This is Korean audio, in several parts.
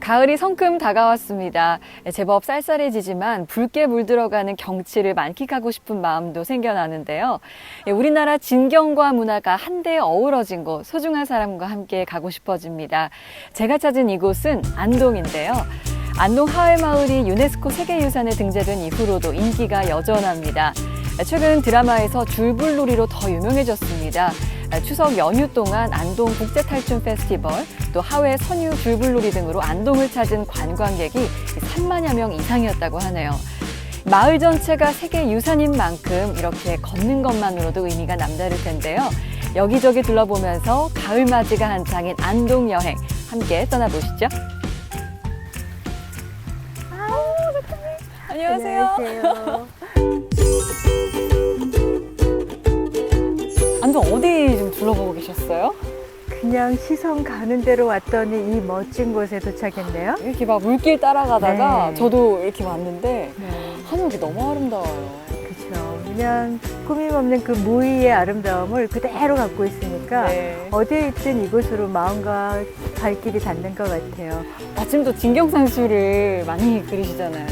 가을이 성큼 다가왔습니다. 제법 쌀쌀해지지만 붉게 물들어가는 경치를 만끽하고 싶은 마음도 생겨나는데요. 우리나라 진경과 문화가 한데 어우러진 곳, 소중한 사람과 함께 가고 싶어집니다. 제가 찾은 이곳은 안동인데요. 안동 하회마을이 유네스코 세계유산에 등재된 이후로도 인기가 여전합니다. 최근 드라마에서 줄불놀이로 더 유명해졌습니다. 추석 연휴 동안 안동 국제탈춤 페스티벌, 또 하회 선유 줄불놀이 등으로 안동을 찾은 관광객이 3만여 명 이상이었다고 하네요. 마을 전체가 세계유산인 만큼 이렇게 걷는 것만으로도 의미가 남다를 텐데요. 여기저기 둘러보면서 가을맞이가 한창인 안동 여행 함께 떠나보시죠. 안녕하세요. 안녕하세요. 안동 어디 좀 둘러보고 계셨어요? 그냥 시선 가는 대로 왔더니 이 멋진 곳에 도착했네요. 이렇게 막 물길 따라가다가 네. 저도 이렇게 왔는데 네. 하늘이 너무 아름다워요. 그렇죠. 그냥 꾸밈없는 그 무의의 아름다움을 그대로 갖고 있으니까 네. 어디에 있든 이곳으로 마음과 발길이 닿는 것 같아요. 마침 또 진경상수를 많이 그리시잖아요.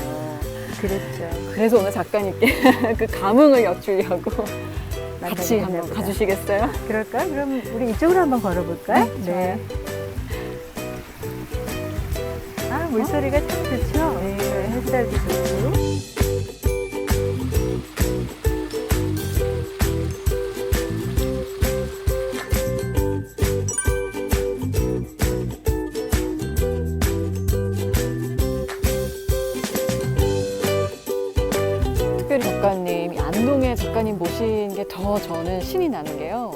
그렇죠. 그래서 오늘 작가님께 그 감흥을 여쭈려고 같이 만나게 한번 됐나 가주시겠어요? 보다. 그럴까요? 그럼 우리 이쪽으로 한번 걸어볼까요? 네, 아, 물소리가 참 좋죠? 네. 햇살도 좋고. 특별히 작가님, 이 안동에 작가님 모신 게 더 저는 신이 나는 게요.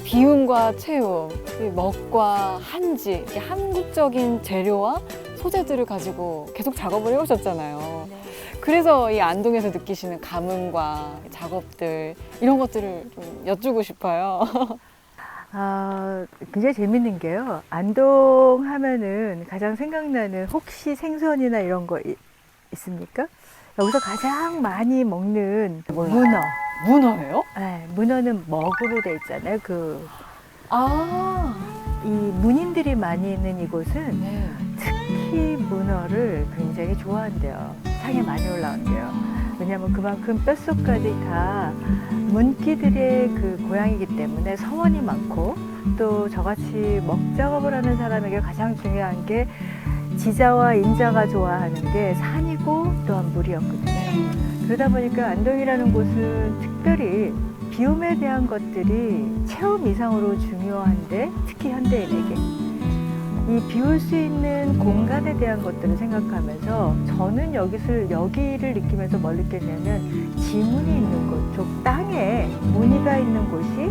비움과 채움, 이 먹과 한지, 이렇게 한국적인 재료와 소재들을 가지고 계속 작업을 해오셨잖아요. 네. 그래서 이 안동에서 느끼시는 감흥과 작업들, 이런 것들을 좀 여쭈고 싶어요. 아, 굉장히 재밌는 게요. 안동 하면은 가장 생각나는 혹시 생선이나 이런 거 있습니까? 여기서 가장 많이 먹는 몰라요. 문어. 문어예요? 네, 문어는 먹으로 돼 있잖아요. 아, 이 문인들이 많이 있는 이곳은 네. 특히 문어를 굉장히 좋아한대요. 상에 많이 올라온대요. 왜냐하면 그만큼 뼛속까지 다 문기들의 그 고향이기 때문에 서원이 많고, 또 저같이 먹작업을 하는 사람에게 가장 중요한 게 지자와 인자가 좋아하는 게 산이고 또한 물이었거든요. 그러다 보니까 안동이라는 곳은 특별히 비움에 대한 것들이 체험 이상으로 중요한데, 특히 현대인에게 이 비울 수 있는 공간에 대한 것들을 생각하면서 저는 여기를 느끼면서 뭘 느꼈냐면, 지문이 있는 곳, 즉 땅에 무늬가 있는 곳이,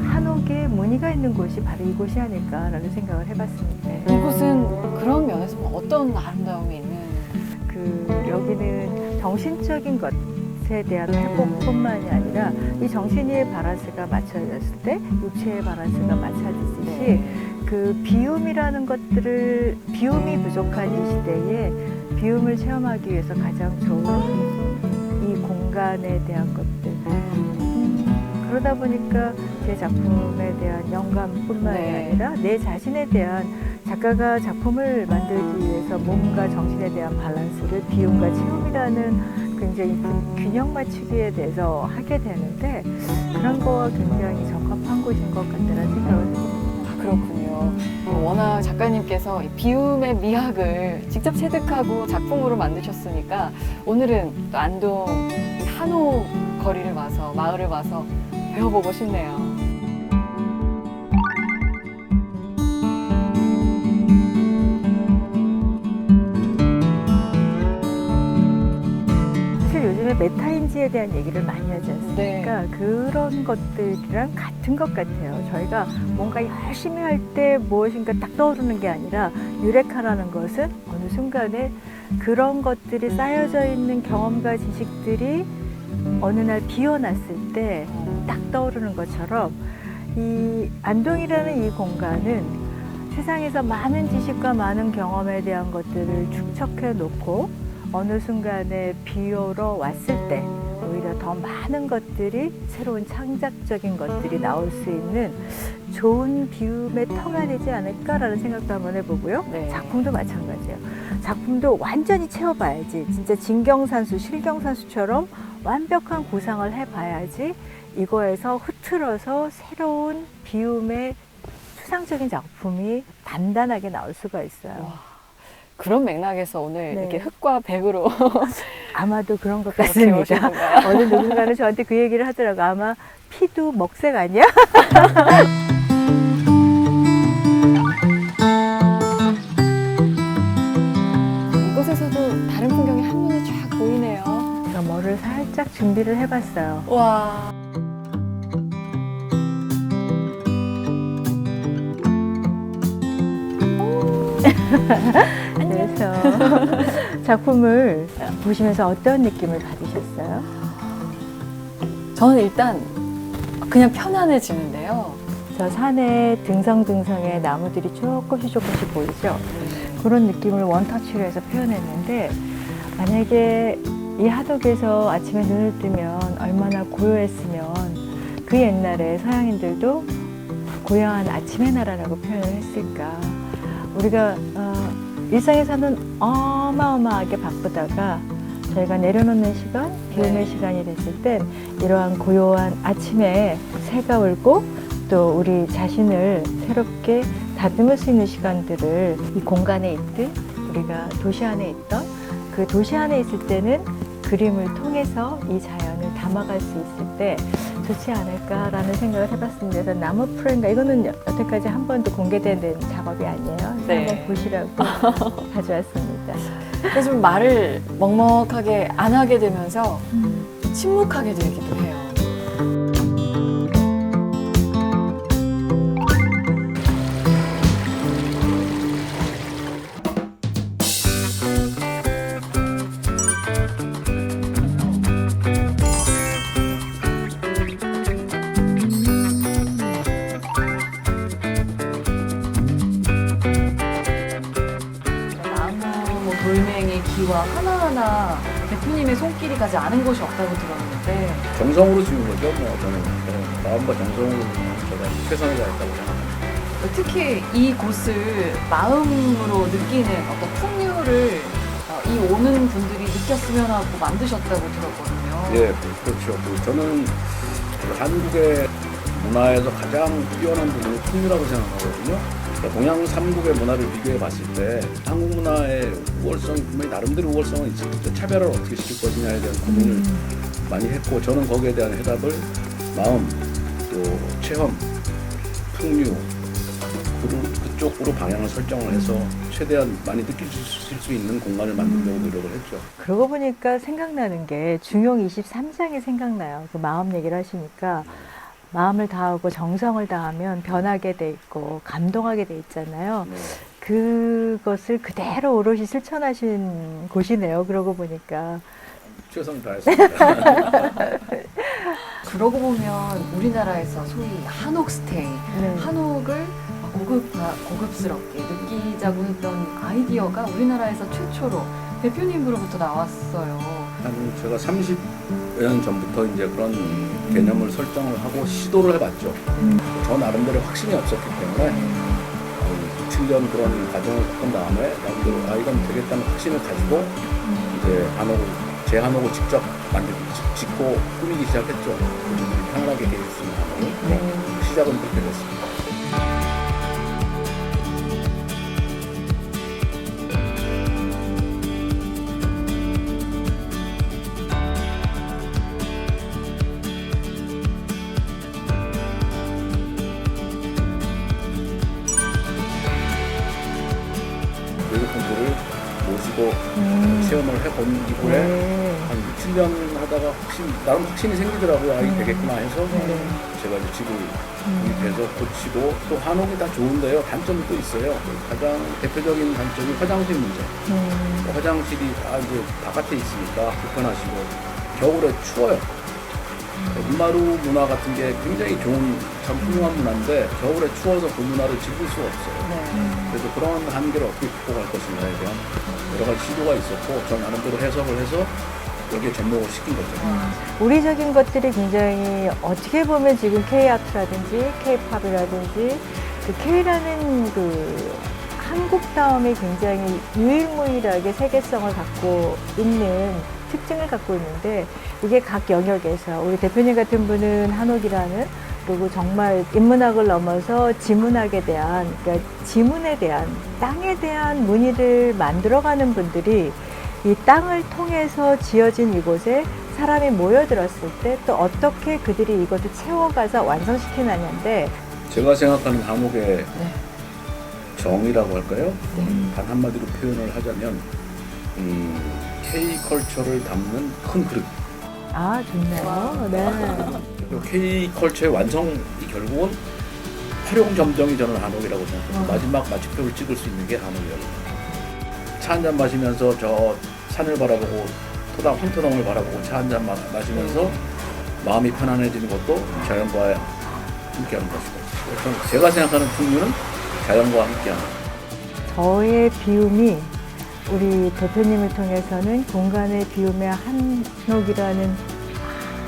한옥에 무늬가 있는 곳이 바로 이곳이 아닐까라는 생각을 해봤습니다. 이곳은 그런 면에서 어떤 아름다움이 있는? 여기는 정신적인 것에 대한 회복뿐만이 아니라 이 정신의 바란스가 맞춰졌을 때 육체의 바란스가 맞춰지듯이 그 비움이라는 것들을, 비움이 부족한 이 시대에 비움을 체험하기 위해서 가장 좋은 이 공간에 대한 것들. 그러다 보니까 제 작품에 대한 영감뿐만이 네. 아니라 내 자신에 대한, 작가가 작품을 만들기 위해서 몸과 정신에 대한 밸런스를 비움과 체험이라는 굉장히 균형 맞추기에 대해서 하게 되는데, 그런 거와 굉장히 적합한 곳인 것 같다는 생각을 해봅니다. 아, 그렇군요. 워낙 작가님께서 이 비움의 미학을 직접 체득하고 작품으로 만드셨으니까 오늘은 또 안동 이 한옥 거리를 와서, 마을을 와서 배워보고 싶네요. 사실 요즘에 메타인지에 대한 얘기를 많이 하지 않습니까? 그런 것들이랑 같은 것 같아요. 저희가 뭔가 열심히 할 때 무엇인가 딱 떠오르는 게 아니라, 유레카라는 것은 어느 순간에 그런 것들이 쌓여져 있는 경험과 지식들이 어느 날 비워놨을 때 딱 떠오르는 것처럼, 이 안동이라는 이 공간은 세상에서 많은 지식과 많은 경험에 대한 것들을 축적해 놓고 어느 순간에 비오러 왔을 때 오히려 더 많은 것들이, 새로운 창작적인 것들이 나올 수 있는 좋은 비움에 터가 되지 않을까라는 생각도 한번 해보고요. 네. 작품도 마찬가지예요. 작품도 완전히 채워봐야지. 진짜 진경산수, 실경산수처럼 완벽한 구상을 해봐야지 이거에서 흐트러서 새로운 비움의 추상적인 작품이 단단하게 나올 수가 있어요. 와, 그런 맥락에서 오늘 네. 이렇게 흙과 백으로 아마도 그런 것 그렇게 오신 같습니다. 건가요? 어느 누군가는 저한테 그 얘기를 하더라고요. 아마 피도 먹색 아니야? 이곳에서도 다른 풍경이 한눈에 쫙 보이네요. 제가 뭐를 살짝 준비를 해봤어요. 와. 그래서 작품을 보시면서 어떤 느낌을 받으셨어요? 저는 일단 그냥 편안해지는데요. 저 산에 등성등성의 나무들이 조금씩 보이죠? 그런 느낌을 원터치로 해서 표현했는데 만약에 이 하덕에서 아침에 눈을 뜨면 얼마나 고요했으면 그 옛날에 서양인들도 고요한 아침의 나라라고 표현을 했을까. 우리가 일상에서는 어마어마하게 바쁘다가 저희가 내려놓는 시간, 비움의 네. 시간이 됐을 땐 이러한 고요한 아침에 새가 울고 또 우리 자신을 새롭게 다듬을 수 있는 시간들을 이 공간에 있든 우리가 도시 안에 있던 그 도시 안에 있을 때는 그림을 통해서 이 자연을 담아갈 수 있을 때 좋지 않을까라는 생각을 해봤습니다. 그래서 나무 프레임가 이거는 여태까지 한 번도 공개된 작업이 아니에요. 그래서 네. 한번 보시라고 가져왔습니다. 그래서 좀 말을 먹먹하게 안 하게 되면서 침묵하게 되기도 해요. 나무, 뭐 돌멩이, 기와 하나하나 대표님의 손길이 가지 않은 곳이 없다고 들었는데 정성으로 지은 거죠. 뭐 저는 마음과 정성으로 제가 최선을 다했다고 생각합니다. 특히 이 곳을 마음으로 느끼는 어떤 풍류를 이 오는 분들이 느꼈으면 하고 만드셨다고 들었거든요. 예, 그렇죠. 저는 그 한국의 문화에서 가장 뛰어난 부분이 풍류라고 생각하거든요. 그러니까 동양 삼국의 문화를 비교해 봤을 때 한국 문화의 우월성이 분명히 나름대로 우월성은 있었죠. 차별화를 어떻게 시킬 것이냐에 대한 고민을 많이 했고 저는 거기에 대한 해답을 마음, 또 체험, 풍류 그쪽으로 방향을 설정을 해서 최대한 많이 느끼실 수 있는 공간을 만들려고 노력을 했죠. 그러고 보니까 생각나는 게 중용 23장이 생각나요. 그 마음 얘기를 하시니까 마음을 다하고 정성을 다하면 변하게 돼 있고 감동하게 돼 있잖아요. 네. 그것을 그대로 오롯이 실천하신 곳이네요. 그러고 보니까. 최선을 다했습니다. 그러고 보면 우리나라에서 소위 한옥 스테이, 네. 한옥을 고급스럽게 느끼자고 했던 아이디어가 우리나라에서 최초로 대표님으로부터 나왔어요. 한 제가 30년 전부터 이제 그런 개념을 설정을 하고 시도를 해봤죠. 저 나름대로 확신이 없었기 때문에 7년 그런 과정을 겪은 다음에 나름대로 이건 되겠다는 확신을 가지고 이제 제 한옥을 직접 짓고 꾸미기 시작했죠. 편안하게 계실 수 있는 한옥을. 네. 시작은 그렇게 됐습니다. 외국분들을 모시고 체험을 해본 이후에 네. 한 7년 하다가 나름 확신이 생기더라고요. 이게 되겠구나 해서 네. 제가 이제 집을 구입해서 고치고 또 한옥이 다 좋은데요. 단점이 또 있어요. 가장 대표적인 단점이 화장실 문제. 화장실이 다 이제 바깥에 있으니까 불편하시고 겨울에 추워요. 문마루 문화 같은 게 굉장히 좋은 참 훌륭한 문화인데 겨울에 추워서 그 문화를 즐길 수가 없어요. 네. 그래서 그런 한계를 어떻게 극복할 것인가에 대한 여러 가지 시도가 있었고 저 나름대로 해석을 해서 여기에 접목을 시킨 거죠. 우리적인 것들이 굉장히 어떻게 보면 지금 K-아트라든지 K-팝이라든지 그 K라는 그 한국다움이 굉장히 유일무이하게 세계성을 갖고 있는 특징을 갖고 있는데 이게 각 영역에서 우리 대표님 같은 분은 한옥이라는 그리고 정말 인문학을 넘어서 지문학에 대한 그러니까 지문에 대한 땅에 대한 문의를 만들어가는 분들이 이 땅을 통해서 지어진 이곳에 사람이 모여들었을 때 또 어떻게 그들이 이것을 채워가서 완성시키느냐인데 제가 생각하는 한옥의 정이라고 할까요? 단 한마디로 표현을 하자면 K-컬처를 담는 큰 그릇. 아 좋네요. 네. K-컬처의 완성이 결국은 활용점정이 저는 한옥이라고 생각합니다. 마지막 마침표를 찍을 수 있는 게 한옥이에요. 차 한잔 마시면서 저 산을 바라보고 황토당을 바라보고 차 한잔 마시면서 마음이 편안해지는 것도 자연과 함께하는 것이고 제가 생각하는 풍류는 자연과 함께하는 저의 비움이 우리 대표님을 통해서는 공간의 비움의 한옥이라는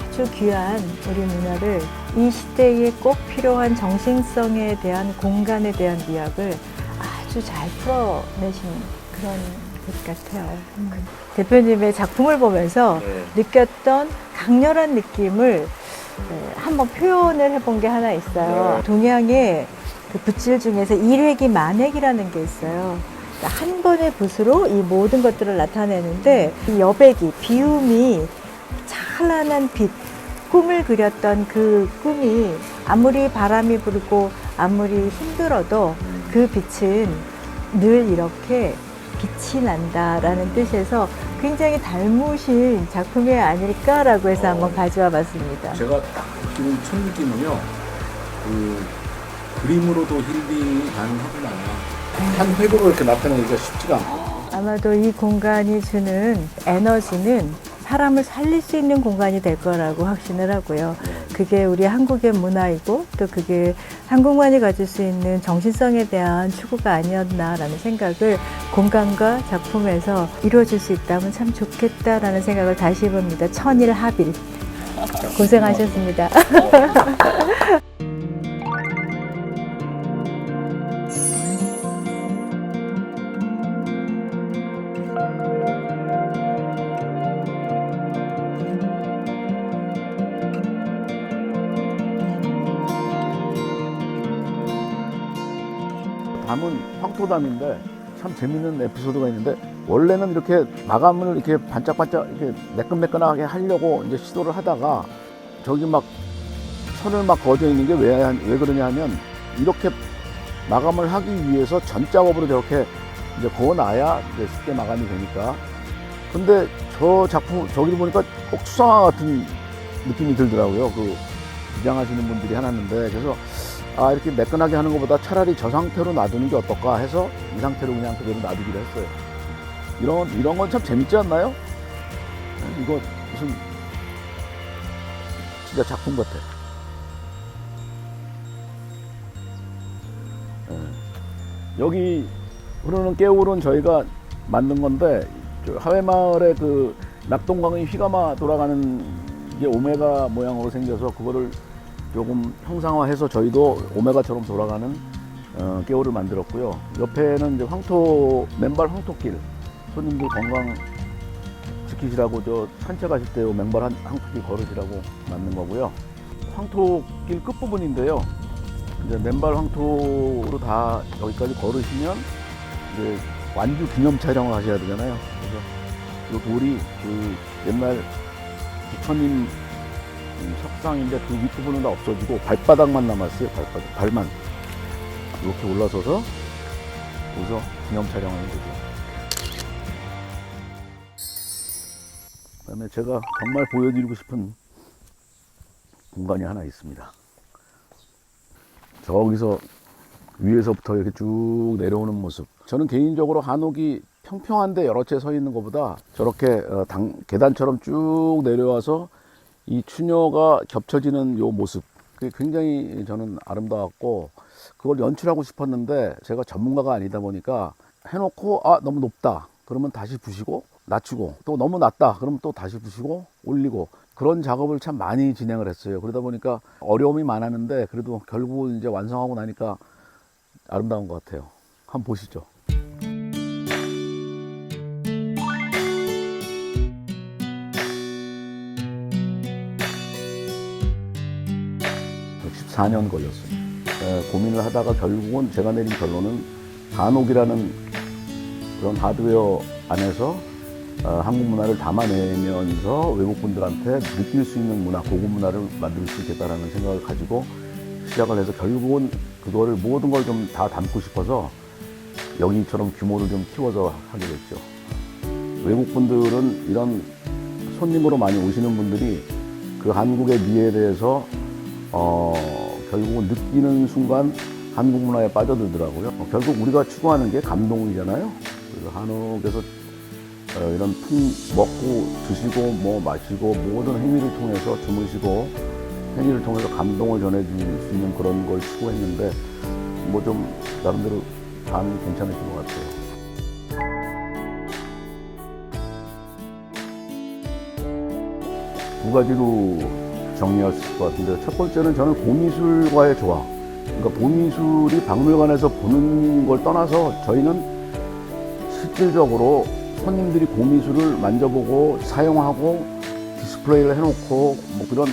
아주 귀한 우리 문화를 이 시대에 꼭 필요한 정신성에 대한 공간에 대한 미학을 아주 잘 풀어내신 그런 것 같아요. 대표님의 작품을 보면서 느꼈던 강렬한 느낌을 한번 표현을 해본 게 하나 있어요. 네. 동양의 그 붓질 중에서 일획이 만획이라는 게 있어요. 한 번의 붓으로 이 모든 것들을 나타내는데 이 여백이, 비움이 찬란한 빛, 꿈을 그렸던 그 꿈이 아무리 바람이 불고 아무리 힘들어도 그 빛은 늘 이렇게 빛이 난다라는 뜻에서 굉장히 닮으신 작품이 아닐까라고 해서 한번 가져와 봤습니다. 제가 딱 느끼는 첫 느낌은요. 그 그림으로도 힐링이 가능하구나. 한 획으로 이렇게 나타내기가 쉽지가 않고. 아마도 이 공간이 주는 에너지는 사람을 살릴 수 있는 공간이 될 거라고 확신을 하고요. 그게 우리 한국의 문화이고 또 그게 한국만이 가질 수 있는 정신성에 대한 추구가 아니었나라는 생각을 공간과 작품에서 이루어질 수 있다면 참 좋겠다라는 생각을 다시 해봅니다. 천일합일. 고생하셨습니다. 담은 황토담인데 참 재밌는 에피소드가 있는데 원래는 이렇게 마감을 이렇게 반짝반짝 이렇게 매끈매끈하게 하려고 이제 시도를 하다가 저기 막 선을 막 그어져 있는 게 왜 그러냐 하면 이렇게 마감을 하기 위해서 전 작업으로 저렇게 이제 그어놔야 이제 쉽게 마감이 되니까. 근데 저 작품 저기를 보니까 꼭 추상화 같은 느낌이 들더라고요. 그 기장하시는 분들이 해놨는데 그래서 아 이렇게 매끈하게 하는 것보다 차라리 저 상태로 놔두는 게 어떨까 해서 이 상태로 그냥 그대로 놔두기로 했어요. 이런 건 참 재밌지 않나요? 이거 무슨 진짜 작품 같아. 여기 흐르는 깨울은 저희가 만든 건데 저 하회마을에 그 낙동강의 휘감아 돌아가는 게 오메가 모양으로 생겨서 그거를 조금 형상화해서 저희도 오메가처럼 돌아가는 깨울을 만들었고요. 옆에는 이제 맨발 황토길, 손님들 건강 지키시라고 저 산책하실 때 맨발 황토길 걸으시라고 만든 거고요. 황토길 끝부분인데요. 이제 맨발 황토로 다 여기까지 걸으시면 이제 완주 기념 촬영을 하셔야 되잖아요. 그래서 이 돌이 그 옛날 부처님 석상인데 그 윗부분은 다 없어지고 발바닥만 남았어요. 발만 이렇게 올라서서 여기서 기념 촬영하는 거죠. 그다음에 제가 정말 보여드리고 싶은 공간이 하나 있습니다. 저기서 위에서부터 이렇게 쭉 내려오는 모습. 저는 개인적으로 한옥이 평평한데 여러 채 서 있는 것보다 저렇게 계단처럼 쭉 내려와서 이 추녀가 겹쳐지는 요 모습, 그게 굉장히 저는 아름다웠고 그걸 연출하고 싶었는데 제가 전문가가 아니다 보니까 해놓고 아 너무 높다 그러면 다시 부시고 낮추고 또 너무 낮다 그러면 또 다시 부시고 올리고 그런 작업을 참 많이 진행을 했어요. 그러다 보니까 어려움이 많았는데 그래도 결국은 이제 완성하고 나니까 아름다운 것 같아요. 한번 보시죠. 약 14년 걸렸어요. 고민을 하다가 결국은 제가 내린 결론은 한옥이라는 그런 하드웨어 안에서 한국 문화를 담아내면서 외국분들한테 느낄 수 있는 문화, 고급 문화를 만들 수 있겠다라는 생각을 가지고 시작을 해서 결국은 그거를 모든 걸 좀 다 담고 싶어서 여기처럼 규모를 좀 키워서 하게 됐죠. 외국분들은 이런 손님으로 많이 오시는 분들이 그 한국의 미에 대해서 결국은 느끼는 순간 한국 문화에 빠져들더라고요. 결국 우리가 추구하는 게 감동이잖아요. 그래서 한옥에서 이런 먹고 드시고 뭐 마시고 모든 행위를 통해서 주무시고 행위를 통해서 감동을 전해줄 수 있는 그런 걸 추구했는데 뭐 좀 나름대로 반응이 괜찮으신 것 같아요. 두 가지로 정리했을 것 같은데 첫 번째는 저는 고미술과의 조화. 그러니까 고미술이 박물관에서 보는 걸 떠나서 저희는 실질적으로 손님들이 고미술을 만져보고 사용하고 디스플레이를 해놓고 뭐 그런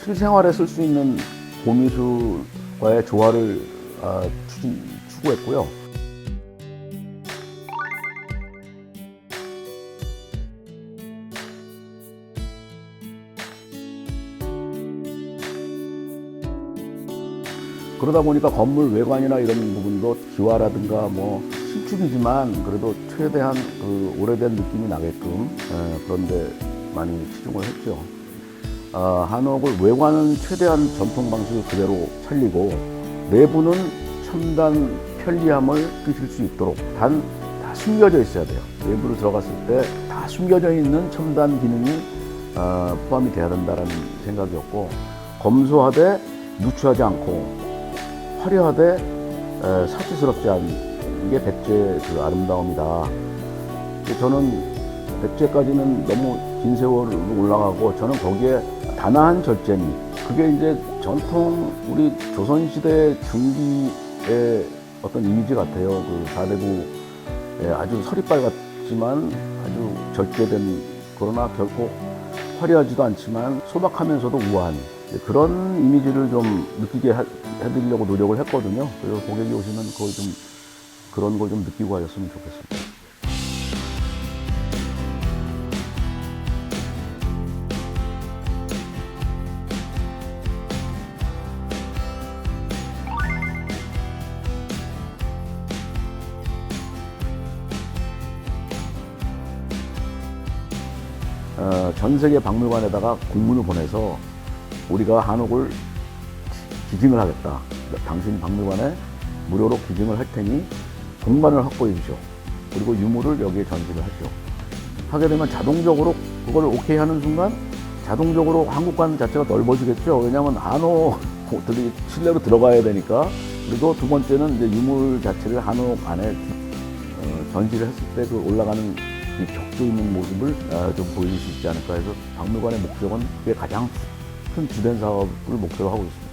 실생활에 쓸 수 있는 고미술과의 조화를 추구했고요. 그러다 보니까 건물 외관이나 이런 부분도 기와라든가 뭐 신축이지만 그래도 최대한 그 오래된 느낌이 나게끔 그런데 많이 치중을 했죠. 한옥을 외관은 최대한 전통 방식을 그대로 살리고 내부는 첨단 편리함을 끼칠 수 있도록 다 숨겨져 있어야 돼요. 내부를 들어갔을 때 다 숨겨져 있는 첨단 기능이 포함이 돼야 된다는 생각이었고 검소하되 누추하지 않고 화려하되 사치스럽지 않은 게 백제의 그 아름다움이다. 저는 백제까지는 너무 긴 세월을 올라가고 저는 거기에 단아한 절제미 그게 이제 전통 우리 조선시대 중기의 어떤 이미지 같아요. 그 사대부의 아주 서리빨 같지만 아주 절제된 그러나 결코 화려하지도 않지만 소박하면서도 우아한 그런 이미지를 좀 느끼게 해드리려고 노력을 했거든요. 그래서 고객이 오시면 그걸 좀 그런 걸 좀 느끼고 가셨으면 좋겠습니다. 전 세계 박물관에다가 공문을 보내서 우리가 한옥을 기증을 하겠다. 당신 박물관에 무료로 기증을 할 테니 공간을 확보해 주시오. 그리고 유물을 여기에 전시를 하시오. 하게 되면 자동적으로 그걸 오케이 하는 순간 자동적으로 한국관 자체가 넓어지겠죠. 왜냐하면 한옥들이 실내로 들어가야 되니까. 그리고 두 번째는 이제 유물 자체를 한옥 안에 전시를 했을 때 그 올라가는 이 격조 있는 모습을 좀 보여줄 수 있지 않을까 해서 박물관의 목적은 그게 가장 큰 주된 사업을 목표로 하고 있습니다.